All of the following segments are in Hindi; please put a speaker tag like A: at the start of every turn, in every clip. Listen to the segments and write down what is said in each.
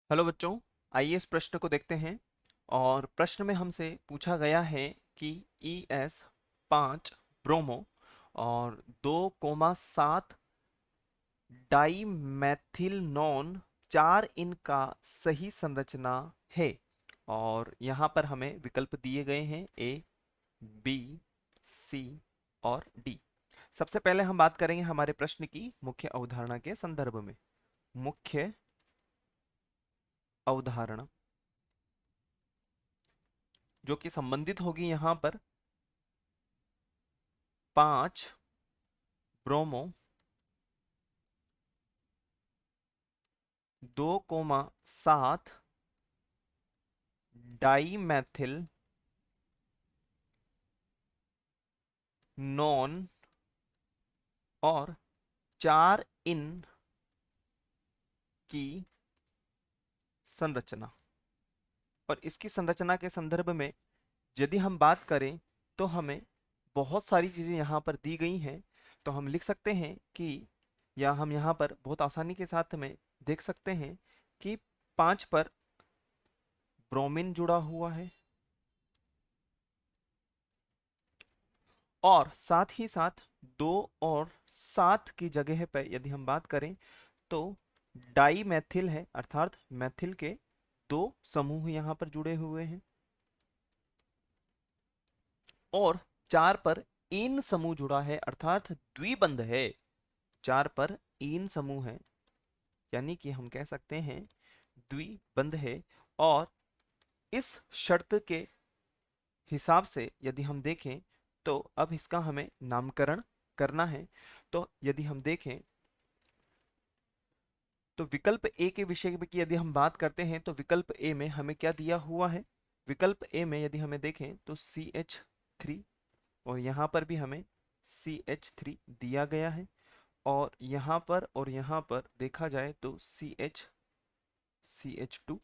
A: हेलो बच्चों, आइए इस प्रश्न को देखते हैं। और प्रश्न में हमसे पूछा गया है कि ES 5 ब्रोमो और 2,7 डाई मैथिल नॉन 4 इनका सही संरचना है। और यहाँ पर हमें विकल्प दिए गए हैं A, B, C और D। सबसे पहले हम बात करेंगे हमारे प्रश्न की मुख्य अवधारणा के संदर्भ में। मुख्य अवधारणा जो कि संबंधित होगी यहाँ पर 5 ब्रोमो 2,7 डाईमेथिल नॉन और 4 इन की संरचना। और इसकी संरचना के संदर्भ में यदि हम बात करें तो हमें बहुत सारी चीज़ें यहाँ पर दी गई हैं। तो हम लिख सकते हैं कि, या हम यहाँ पर बहुत आसानी के साथ में देख सकते हैं कि 5 पर ब्रोमीन जुड़ा हुआ है और साथ ही साथ 2 और 7 की जगह पर यदि हम बात करें तो डाई मैथिल है, अर्थात मैथिल के 2 समूह यहाँ पर जुड़े हुए हैं। और 4 पर इन समूह जुड़ा है, अर्थात द्विबंध है। 4 पर इन समूह है, यानी कि हम कह सकते हैं द्विबंध है। और इस शर्त के हिसाब से यदि हम देखें तो अब इसका हमें नामकरण करना है। तो यदि हम देखें तो विकल्प ए के विषय में की यदि हम बात करते हैं तो विकल्प ए में हमें क्या दिया हुआ है। विकल्प ए में यदि हमें देखें तो CH3, और यहाँ पर भी हमें CH3 दिया गया है। और यहाँ पर देखा जाए तो CH2।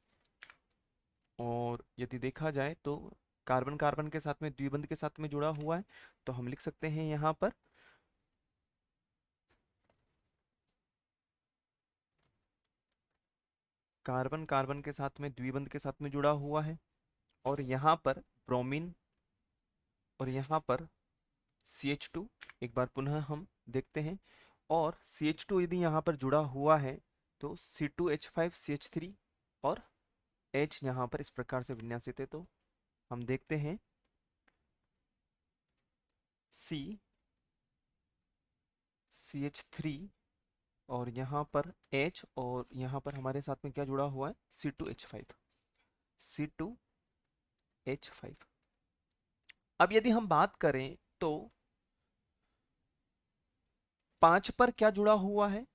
A: और यदि देखा जाए तो कार्बन कार्बन के साथ में द्विबंध के साथ में जुड़ा हुआ है। तो हम लिख सकते हैं यहाँ पर कार्बन कार्बन के साथ में द्विबंध के साथ में जुड़ा हुआ है। और यहाँ पर ब्रोमीन, और यहाँ पर CH2। एक बार पुनः हम देखते हैं। और CH2 यदि यहाँ पर जुड़ा हुआ है तो C2H5CH3 और H यहाँ पर इस प्रकार से विन्यासित है। तो हम देखते हैं CH3 और यहाँ पर H, और यहाँ पर हमारे साथ में क्या जुड़ा हुआ है, C2H5। अब यदि हम बात करें तो 5 पर क्या जुड़ा हुआ है,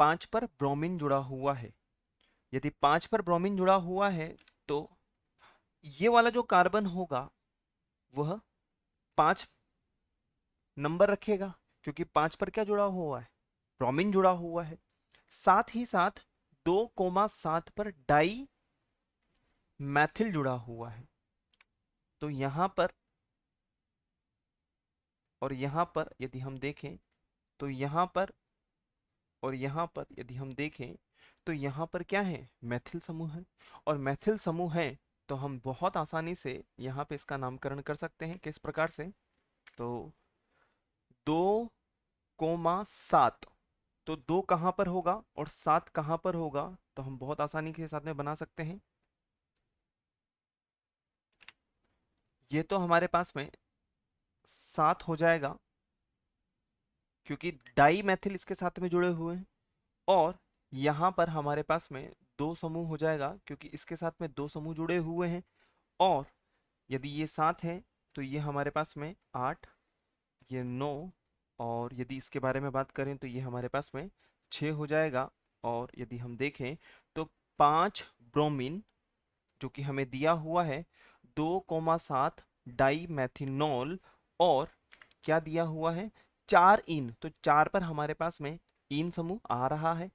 A: 5 पर ब्रोमीन जुड़ा हुआ है। यदि 5 पर ब्रोमीन जुड़ा हुआ है तो ये वाला जो कार्बन होगा वह 5 नंबर रखेगा, क्योंकि 5 पर क्या जुड़ा हुआ है, ब्रोमीन जुड़ा हुआ है। साथ ही साथ 2,7 पर डाई मैथिल जुड़ा हुआ है। तो यहाँ पर और यहाँ पर यदि हम देखें तो यहाँ पर और यहाँ पर यदि हम देखें तो यहाँ पर क्या है, मैथिल समूह है। और मैथिल समूह है तो हम बहुत आसानी से यहाँ पे इसका नामकरण कर सकते हैं। किस प्रकार से, तो 2,7, तो 2 कहाँ पर होगा और 7 कहाँ पर होगा, तो हम बहुत आसानी के साथ में बना सकते हैं। ये तो हमारे पास में 7 हो जाएगा, क्योंकि डाई मैथिल इसके साथ में जुड़े हुए हैं। और यहाँ पर हमारे पास में 2 समूह हो जाएगा, क्योंकि इसके साथ में 2 समूह जुड़े हुए हैं। और यदि ये 7 है तो ये हमारे पास में 8, ये 9, और यदि इसके बारे में बात करें तो ये हमारे पास में 6 हो जाएगा। और यदि हम देखें तो 5 ब्रोमीन जो कि हमें दिया हुआ है, 2,7 डाई मैथिनॉल, और क्या दिया हुआ है, 4 इन, तो 4 पर हमारे पास में इन समूह आ रहा है।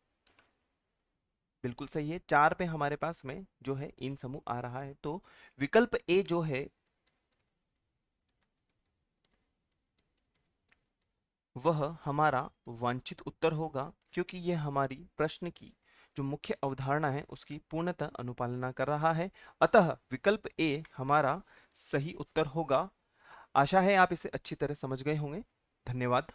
A: बिल्कुल सही है, 4 पे हमारे पास में जो है इन समूह आ रहा है। तो विकल्प ए जो है वह हमारा वांछित उत्तर होगा, क्योंकि यह हमारी प्रश्न की जो मुख्य अवधारणा है उसकी पूर्णतः अनुपालना कर रहा है। अतः विकल्प ए हमारा सही उत्तर होगा। आशा है आप इसे अच्छी तरह समझ गए होंगे। धन्यवाद।